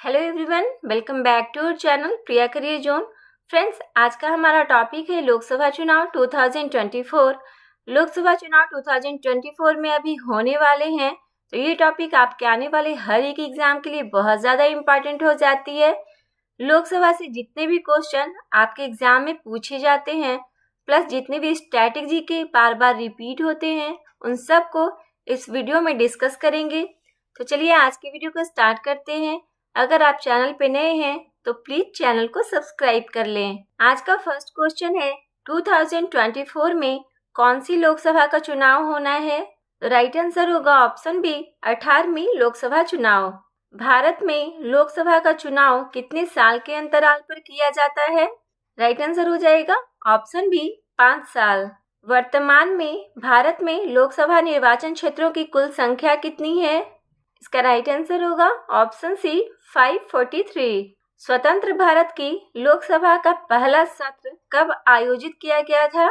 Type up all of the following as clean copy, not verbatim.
Hello everyone, welcome back to our channel Priya career zone. Friends, आज का हमारा topic है लोकसभा चुनाव 2024। लोकसभा चुनाव 2024 में अभी होने वाले हैं, तो ये टॉपिक आपके आने वाले हर एक एग्जाम के लिए बहुत ज़्यादा इम्पॉर्टेंट हो जाती है। लोकसभा से जितने भी क्वेश्चन आपके एग्जाम में पूछे जाते हैं, प्लस जितने भी स्ट्रैटेजी के बार बार रिपीट होते हैं, उन सब को इस वीडियो में डिस्कस करेंगे। तो चलिए आज की वीडियो को स्टार्ट करते हैं। अगर आप चैनल पे नए हैं तो प्लीज चैनल को सब्सक्राइब कर लें। आज का फर्स्ट क्वेश्चन है, 2024 में कौन सी लोकसभा का चुनाव होना है? तो राइट आंसर होगा ऑप्शन बी, 18वीं लोकसभा चुनाव। भारत में लोकसभा का चुनाव कितने साल के अंतराल पर किया जाता है? राइट आंसर हो जाएगा ऑप्शन बी, 5 साल। वर्तमान में भारत में लोकसभा निर्वाचन क्षेत्रों की कुल संख्या कितनी है? इसका राइट आंसर होगा ऑप्शन सी, 543। स्वतंत्र भारत की लोकसभा का पहला सत्र कब आयोजित किया गया था?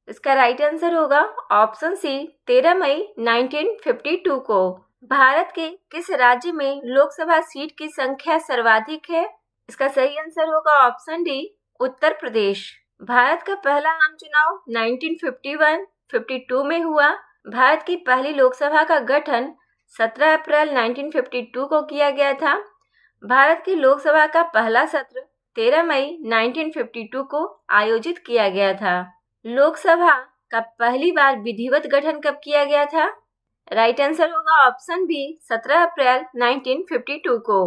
इसका राइट आंसर होगा ऑप्शन सी, 13 मई 1952 को। भारत के किस राज्य में लोकसभा सीट की संख्या सर्वाधिक है? इसका सही आंसर होगा ऑप्शन डी, उत्तर प्रदेश। भारत का पहला आम चुनाव 1951-52 में हुआ। भारत की पहली लोकसभा का गठन 17 अप्रैल 1952 को किया गया था। भारत की लोकसभा का पहला सत्र 13 मई 1952 को आयोजित किया गया था। लोकसभा का पहली बार विधिवत गठन कब किया गया था? राइट आंसर होगा ऑप्शन बी, 17 अप्रैल 1952 को।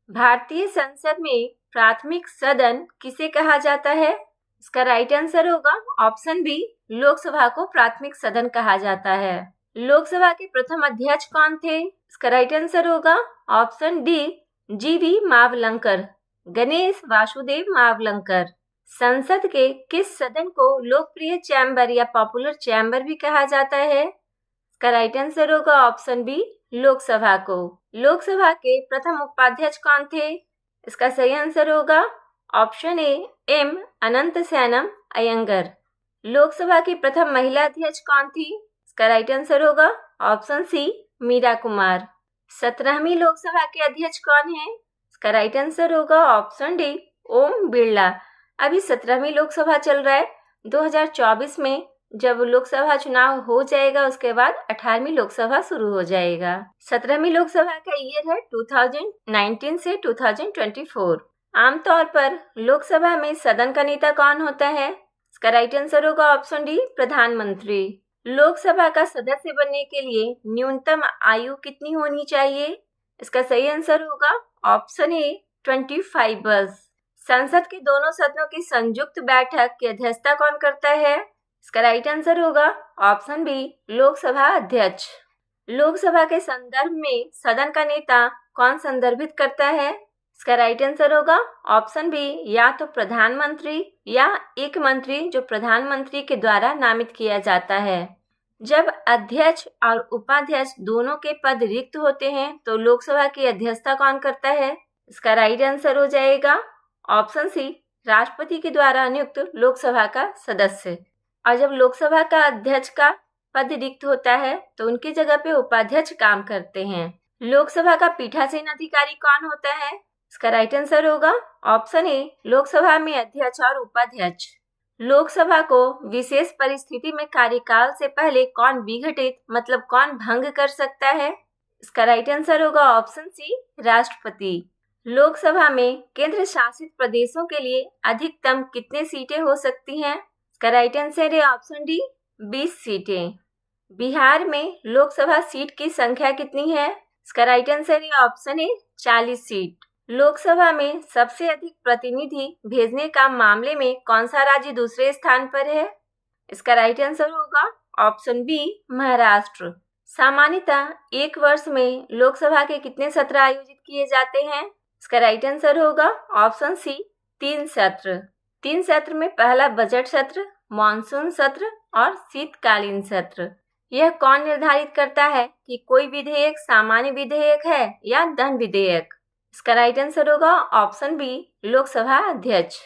भारतीय संसद में प्राथमिक सदन किसे कहा जाता है? इसका राइट आंसर होगा ऑप्शन बी, लोकसभा को प्राथमिक सदन कहा जाता है। लोकसभा के प्रथम अध्यक्ष कौन थे? इसका राइट आंसर होगा ऑप्शन डी, जीवी मावलंकर, गणेश वासुदेव मावलंकर। संसद के किस सदन को लोकप्रिय चैम्बर या पॉपुलर चैम्बर भी कहा जाता है? इसका राइट आंसर होगा ऑप्शन बी, लोकसभा को। लोकसभा के प्रथम उपाध्यक्ष कौन थे? इसका सही आंसर होगा option A, M Ananthasayanam Ayyangar. Lok Sabha की प्रथम महिला अध्यक्ष कौन थी? इसका राइट आंसर होगा ऑप्शन सी, मीरा कुमार। 17वीं लोकसभा के अध्यक्ष कौन है? इसका राइट आंसर होगा ऑप्शन डी, ओम बिरला। अभी 17वीं लोकसभा चल रहा है। 2024 में जब लोकसभा चुनाव हो जाएगा, उसके बाद 18वीं लोकसभा शुरू हो जाएगा। 17वीं लोकसभा का ईयर है 2019 से 2024। आमतौर पर लोकसभा में सदन का नेता कौन होता है? इसका राइट आंसर होगा ऑप्शन डी, प्रधानमंत्री। लोकसभा का सदस्य बनने के लिए न्यूनतम आयु कितनी होनी चाहिए? इसका सही आंसर होगा ऑप्शन ए, 25 वर्ष। संसद के दोनों सदनों की संयुक्त बैठक की अध्यक्षता कौन करता है? इसका राइट आंसर होगा ऑप्शन बी, लोकसभा अध्यक्ष। लोकसभा के संदर्भ में सदन का नेता कौन संदर्भित करता है? इसका राइट आंसर होगा ऑप्शन बी, या तो प्रधानमंत्री या एक मंत्री जो प्रधानमंत्री के द्वारा नामित किया जाता है। जब अध्यक्ष और उपाध्यक्ष दोनों के पद रिक्त होते हैं तो लोकसभा की अध्यक्षता कौन करता है? इसका राइट आंसर हो जाएगा ऑप्शन सी, राष्ट्रपति के द्वारा नियुक्त लोकसभा का सदस्य। और जब लोकसभा का अध्यक्ष का पद रिक्त होता है तो उनकी जगह पे उपाध्यक्ष काम करते हैं। लोकसभा का पीठासीन अधिकारी कौन होता है? इसका राइट आंसर होगा ऑप्शन ए, लोकसभा में अध्यक्ष और उपाध्यक्ष। लोकसभा को विशेष परिस्थिति में कार्यकाल से पहले कौन विघटित मतलब कौन भंग कर सकता है? इसका राइट आंसर होगा ऑप्शन सी, राष्ट्रपति। लोकसभा में केंद्र शासित प्रदेशों के लिए अधिकतम कितने सीटें हो सकती हैं? इसका राइट आंसर है ऑप्शन डी, 20 सीटें। बिहार में लोकसभा सीट की संख्या कितनी है? इसका राइट आंसर है ऑप्शन ए, 40 सीट। लोकसभा में सबसे अधिक प्रतिनिधि भेजने का मामले में कौन सा राज्य दूसरे स्थान पर है? इसका राइट आंसर होगा ऑप्शन बी, महाराष्ट्र। सामान्यतः एक वर्ष में लोकसभा के कितने सत्र आयोजित किए जाते हैं? इसका राइट आंसर होगा ऑप्शन सी, 3 सत्र। 3 सत्र में पहला बजट सत्र, मानसून सत्र और शीतकालीन सत्र। यह कौन निर्धारित करता है कि कोई विधेयक सामान्य विधेयक है या धन विधेयक? इसका राइट आंसर होगा ऑप्शन बी, लोकसभा अध्यक्ष।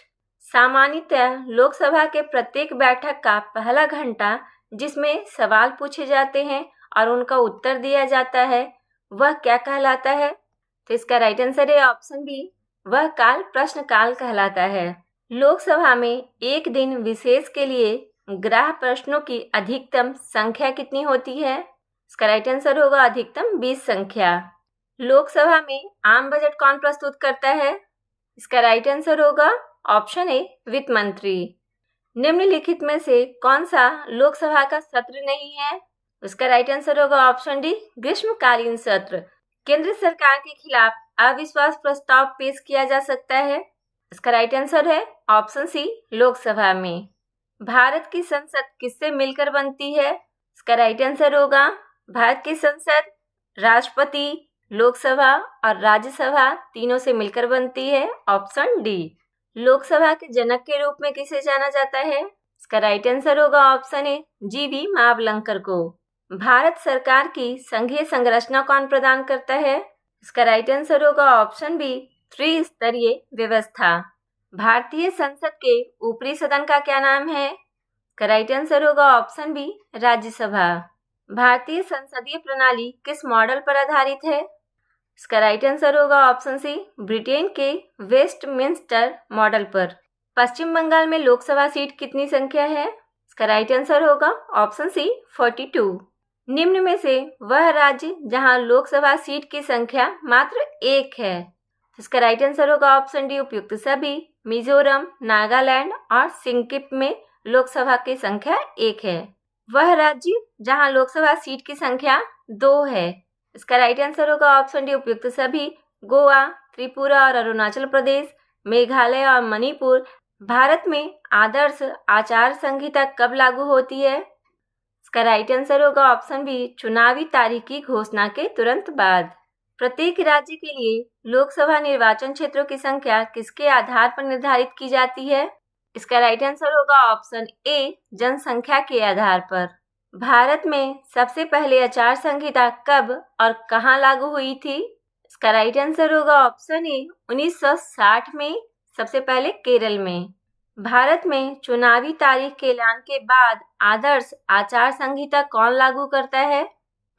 सामान्यतः लोकसभा के प्रत्येक बैठक का पहला घंटा जिसमें सवाल पूछे जाते हैं और उनका उत्तर दिया जाता है, वह क्या कहलाता है? तो इसका राइट आंसर है ऑप्शन बी, वह काल प्रश्न काल कहलाता है। लोकसभा में एक दिन विशेष के लिए ग्राह प्रश्नों की अधिकतम संख्या कितनी होती है? इसका राइट आंसर होगा अधिकतम 20 संख्या। लोकसभा में आम बजट कौन प्रस्तुत करता है? इसका राइट आंसर होगा ऑप्शन ए, वित्त मंत्री। निम्नलिखित में से कौन सा लोकसभा का सत्र नहीं है? इसका राइट आंसर होगा ऑप्शन डी, ग्रीष्मकालीन सत्र। केंद्र सरकार के खिलाफ अविश्वास प्रस्ताव पेश किया जा सकता है। इसका राइट आंसर है ऑप्शन सी, लोकसभा में। भारत की संसद किससे मिलकर बनती है? इसका राइट आंसर होगा भारत की संसद राष्ट्रपति, लोकसभा और राज्यसभा तीनों से मिलकर बनती है, ऑप्शन डी। लोकसभा के जनक के रूप में किसे जाना जाता है? इसका राइट आंसर होगा ऑप्शन ए, जीवी मावलंकर को। भारत सरकार की संघीय संरचना कौन प्रदान करता है? इसका राइट आंसर होगा ऑप्शन बी, त्रिस्तरीय व्यवस्था। भारतीय संसद के ऊपरी सदन का क्या नाम है? इसका राइट आंसर होगा ऑप्शन बी, राज्यसभा। भारतीय संसदीय प्रणाली किस मॉडल पर आधारित है? इसका राइट आंसर होगा ऑप्शन सी, ब्रिटेन के वेस्टमिंस्टर मॉडल पर। पश्चिम बंगाल में लोकसभा सीट कितनी संख्या है? इसका राइट आंसर होगा ऑप्शन सी, 42। निम्न में से वह राज्य जहां लोकसभा सीट की संख्या मात्र एक है। इसका राइट आंसर होगा ऑप्शन डी, उपयुक्त सभी। मिजोरम, नागालैंड और सिक्किम में लोकसभा की संख्या एक है। वह राज्य जहां लोकसभा सीट की संख्या 2 है। इसका राइट आंसर होगा ऑप्शन डी, उपयुक्त सभी। गोवा, त्रिपुरा और अरुणाचल प्रदेश, मेघालय और मणिपुर। भारत में आदर्श आचार संहिता कब लागू होती है? इसका राइट आंसर होगा ऑप्शन बी, चुनावी तारीख की घोषणा के तुरंत बाद। प्रत्येक राज्य के लिए लोकसभा निर्वाचन क्षेत्रों की संख्या किसके आधार पर निर्धारित की जाती है? इसका राइट आंसर होगा ऑप्शन ए, जनसंख्या के आधार पर। भारत में सबसे पहले आचार संहिता कब और कहां लागू हुई थी? इसका राइट आंसर होगा ऑप्शन ए, 1960 में, सबसे पहले केरल में। भारत में चुनावी तारीख के ऐलान के बाद आदर्श आचार संहिता कौन लागू करता है?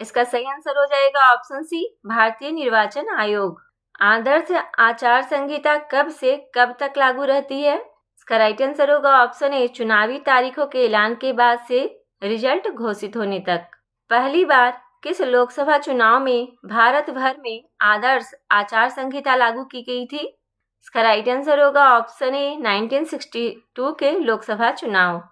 इसका सही आंसर हो जाएगा ऑप्शन सी, भारतीय निर्वाचन आयोग। आदर्श आचार संहिता कब से कब तक लागू रहती है? इसका राइट आंसर होगा ऑप्शन ए, चुनावी तारीखों के ऐलान के बाद से रिजल्ट घोषित होने तक। पहली बार किस लोकसभा चुनाव में भारत भर में आदर्श आचार संहिता लागू की गई थी? इसका राइट आंसर होगा ऑप्शन ए, 1962 के लोकसभा चुनाव।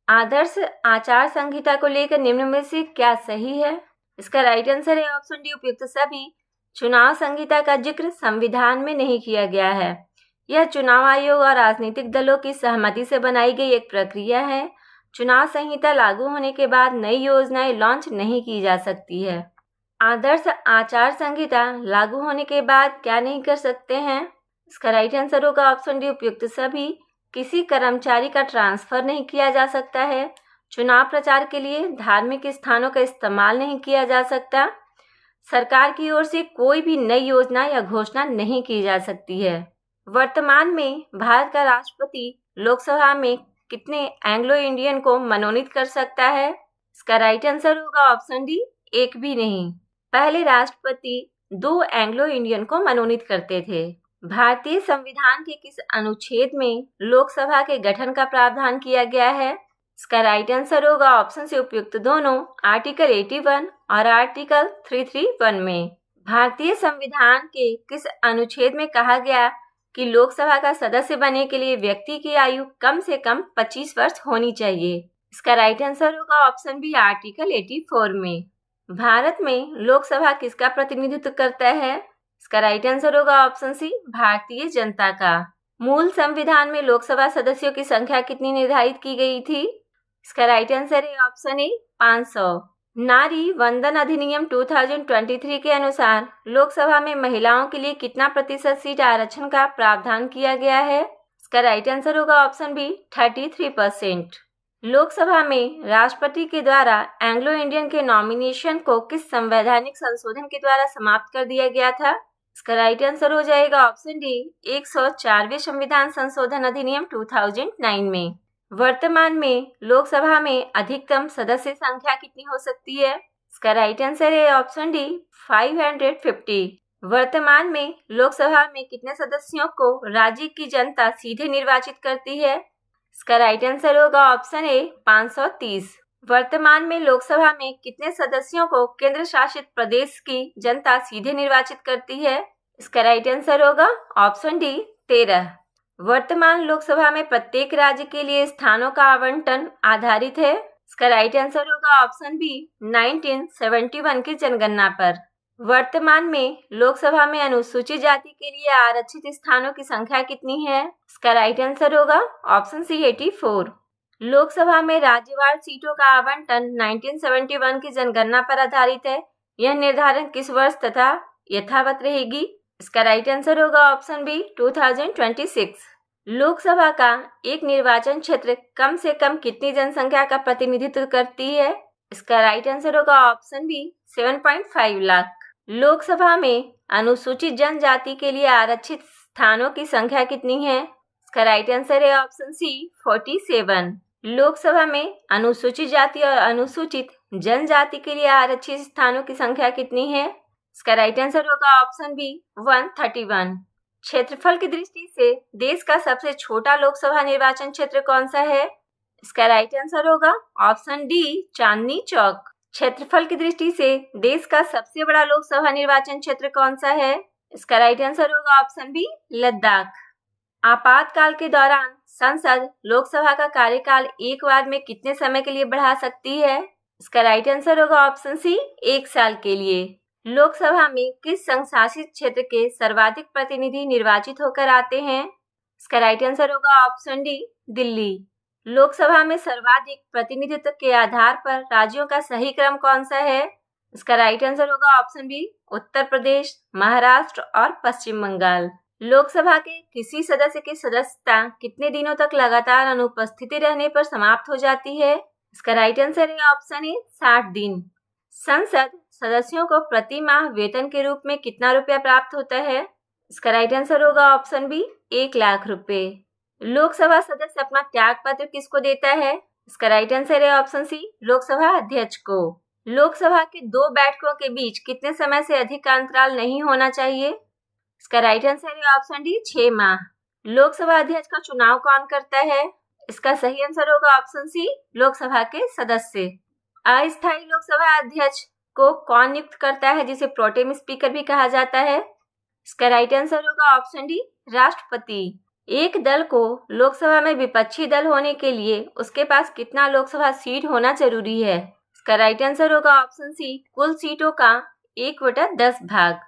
आदर्श आचार संहिता को लेकर निम्न में से क्या सही है? इसका राइट आंसर है ऑप्शन डी, उपयुक्त सभी। चुनाव संहिता का जिक्र संविधान में नहीं किया गया है। यह चुनाव आयोग और राजनीतिक दलों की सहमति से बनाई गई एक प्रक्रिया है। चुनाव संहिता लागू होने के बाद नई योजनाएं लॉन्च नहीं की जा सकती है। आदर्श आचार संहिता लागू होने के बाद क्या नहीं कर सकते हैं? इसका राइट आंसर होगा ऑप्शन डी, उपयुक्त सभी। किसी कर्मचारी का ट्रांसफर नहीं किया जा सकता है। चुनाव प्रचार के लिए धार्मिक स्थानों का इस्तेमाल नहीं किया जा सकता। सरकार की ओर से कोई भी नई योजना या घोषणा नहीं की जा सकती है। वर्तमान में भारत का राष्ट्रपति लोकसभा में कितने एंग्लो इंडियन को मनोनीत कर सकता है? इसका राइट आंसर होगा ऑप्शन डी, एक भी नहीं। पहले राष्ट्रपति 2 एंग्लो इंडियन को मनोनीत करते थे। भारतीय संविधान के किस अनुच्छेद में लोकसभा के गठन का प्रावधान किया गया है? इसका राइट आंसर होगा ऑप्शन से उपयुक्त दोनों, आर्टिकल 81 और आर्टिकल 331 में। भारतीय संविधान के किस अनुच्छेद में कहा गया कि लोकसभा का सदस्य बनने के लिए व्यक्ति की आयु कम से कम 25 वर्ष होनी चाहिए? इसका राइट आंसर होगा ऑप्शन बी, आर्टिकल 84 में। भारत में लोकसभा किसका प्रतिनिधित्व करता है? इसका राइट आंसर होगा ऑप्शन सी, भारतीय जनता का। मूल संविधान में लोकसभा सदस्यों की संख्या कितनी निर्धारित की गई थी? इसका राइट आंसर है ऑप्शन ए, 500। नारी वंदन अधिनियम 2023 के अनुसार लोकसभा में महिलाओं के लिए कितना प्रतिशत सीट आरक्षण का प्रावधान किया गया है? इसका राइट आंसर होगा ऑप्शन बी, 33%। लोकसभा में राष्ट्रपति के द्वारा एंग्लो इंडियन के नॉमिनेशन को किस संवैधानिक संशोधन के द्वारा समाप्त कर दिया गया था? इसका राइट आंसर हो जाएगा ऑप्शन डी, 104वें संविधान संशोधन अधिनियम 2009 में। वर्तमान में लोकसभा में अधिकतम सदस्य संख्या कितनी हो सकती है? इसका राइट आंसर है ऑप्शन डी, 550। वर्तमान में लोकसभा में कितने सदस्यों को राज्य की जनता सीधे निर्वाचित करती है? इसका राइट आंसर होगा ऑप्शन ए 530। वर्तमान में लोकसभा में कितने सदस्यों को केंद्र शासित प्रदेश की जनता सीधे निर्वाचित करती है? इसका राइट आंसर होगा ऑप्शन डी 13। वर्तमान लोकसभा में प्रत्येक राज्य के लिए स्थानों का आवंटन आधारित है। इसका राइट आंसर होगा ऑप्शन बी 1971 की जनगणना पर। वर्तमान में लोकसभा में अनुसूचित जाति के लिए आरक्षित स्थानों की संख्या कितनी है? इसका राइट आंसर होगा ऑप्शन सी 84। लोकसभा में राज्यवार सीटों का आवंटन 1971 की जनगणना पर आधारित है। यह निर्धारण किस वर्ष तथा यथावत रहेगी? इसका राइट आंसर होगा ऑप्शन बी 2026। लोकसभा का एक निर्वाचन क्षेत्र कम से कम कितनी जनसंख्या का प्रतिनिधित्व करती है? इसका राइट आंसर होगा ऑप्शन बी 7.5 लाख। लोकसभा में अनुसूचित जनजाति के लिए आरक्षित स्थानों की संख्या कितनी है? इसका राइट आंसर है ऑप्शन सी 47। लोकसभा में अनुसूचित जाति और अनुसूचित जनजाति के लिए आरक्षित स्थानों की संख्या कितनी है? इसका राइट आंसर होगा ऑप्शन बी 131। क्षेत्रफल की दृष्टि से देश का सबसे छोटा लोकसभा निर्वाचन क्षेत्र कौन सा है? इसका राइट आंसर होगा ऑप्शन डी चांदनी चौक। क्षेत्रफल की दृष्टि से देश का सबसे बड़ा लोकसभा निर्वाचन क्षेत्र कौन सा है? इसका राइट आंसर होगा ऑप्शन बी लद्दाख। आपातकाल के दौरान संसद लोकसभा का कार्यकाल एक बार में कितने समय के लिए बढ़ा सकती है? इसका राइट आंसर होगा ऑप्शन सी 1 साल के लिए। लोकसभा में किस संघ शासित क्षेत्र के सर्वाधिक प्रतिनिधि निर्वाचित होकर आते हैं? इसका राइट आंसर होगा ऑप्शन डी दिल्ली। लोकसभा में सर्वाधिक प्रतिनिधित्व के आधार पर राज्यों का सही क्रम कौन सा है? इसका राइट आंसर होगा ऑप्शन बी उत्तर प्रदेश, महाराष्ट्र और पश्चिम बंगाल। लोकसभा के किसी सदस्य की सदस्यता कितने दिनों तक लगातार अनुपस्थिति रहने पर समाप्त हो जाती है? इसका राइट आंसर है ऑप्शन ए 60 दिन। संसद सदस्यों को प्रति माह वेतन के रूप में कितना रुपया प्राप्त होता है? इसका राइट आंसर होगा ऑप्शन बी 1 लाख रुपए। लोकसभा सदस्य अपना त्याग पत्र किसको देता है? इसका राइट आंसर है ऑप्शन सी लोकसभा अध्यक्ष को। लोकसभा के 2 बैठकों के बीच कितने समय से अधिक का अंतराल नहीं होना चाहिए? इसका राइट आंसर है ऑप्शन डी 6 माह। लोकसभा अध्यक्ष का चुनाव कौन करता है? इसका सही आंसर होगा ऑप्शन सी लोकसभा के सदस्य। अस्थायी लोकसभा अध्यक्ष को कौन नियुक्त करता है, जिसे प्रोटेम स्पीकर भी कहा जाता है? इसका राइट आंसर होगा ऑप्शन डी राष्ट्रपति। एक दल को लोकसभा में विपक्षी दल होने के लिए उसके पास कितना लोकसभा सीट होना जरूरी है? इसका राइट आंसर होगा ऑप्शन सी कुल सीटों का 1/10 भाग।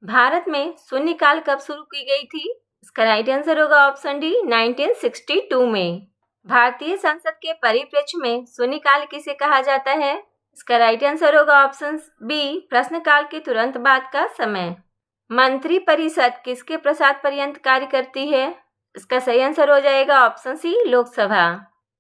भारत में शून्यकाल कब शुरू की गई थी? इसका राइट आंसर होगा ऑप्शन डी 1962 में। भारतीय संसद के परिप्रेक्ष्य में शून्यकाल किसे कहा जाता है? इसका राइट आंसर होगा ऑप्शन बी प्रश्नकाल के तुरंत बाद का समय। मंत्री परिषद किसके प्रसाद पर्यंत कार्य करती है? इसका सही आंसर हो जाएगा ऑप्शन सी लोकसभा।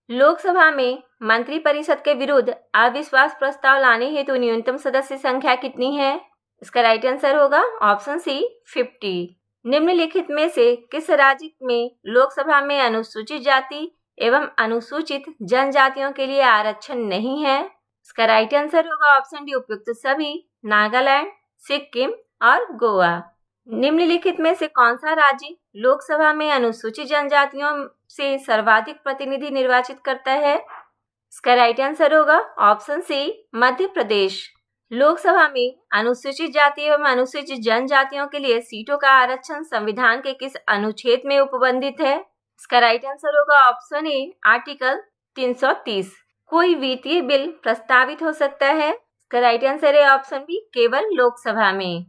लोकसभा में मंत्री परिषद के विरुद्ध अविश्वास प्रस्ताव लाने हेतु न्यूनतम सदस्य संख्या कितनी है? इसका राइट आंसर होगा ऑप्शन सी 50। निम्नलिखित में से किस राज्य में लोकसभा में अनुसूचित जाति एवं अनुसूचित जनजातियों के लिए आरक्षण नहीं है? इसका राइट आंसर होगा ऑप्शन डी उपयुक्त सभी, नागालैंड, सिक्किम और गोवा। निम्नलिखित में से कौन सा राज्य लोकसभा में अनुसूचित जनजातियों से सर्वाधिक प्रतिनिधि निर्वाचित करता है? इसका राइट आंसर होगा ऑप्शन सी मध्य प्रदेश। लोकसभा में अनुसूचित जाति एवं अनुसूचित जनजातियों के लिए सीटों का आरक्षण संविधान के किस अनुच्छेद में उपबंधित है? इसका राइट आंसर होगा ऑप्शन ए आर्टिकल 330। कोई वित्तीय बिल प्रस्तावित हो सकता है? इसका राइट आंसर है ऑप्शन बी केवल लोकसभा में।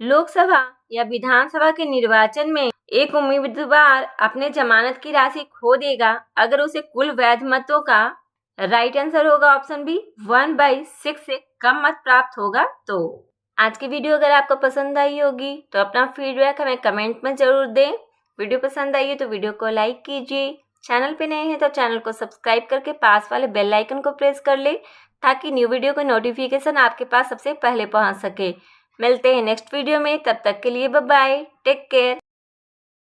लोकसभा या विधानसभा के निर्वाचन में एक उम्मीदवार अपने जमानत की राशि खो देगा अगर उसे कुल वैध मतों का राइट आंसर होगा ऑप्शन बी 1/6 से कम मत प्राप्त होगा। तो आज की वीडियो अगर आपको पसंद आई होगी तो अपना फीडबैक हमें कमेंट में जरूर दें। वीडियो पसंद आई है तो वीडियो को लाइक कीजिए। चैनल पे नए हैं तो चैनल को सब्सक्राइब करके पास वाले बेल आइकन को प्रेस कर ले ताकि न्यू वीडियो का नोटिफिकेशन आपके पास सबसे पहले पहुंच सके। मिलते हैं नेक्स्ट वीडियो में, तब तक के लिए बाय बाय, टेक केयर।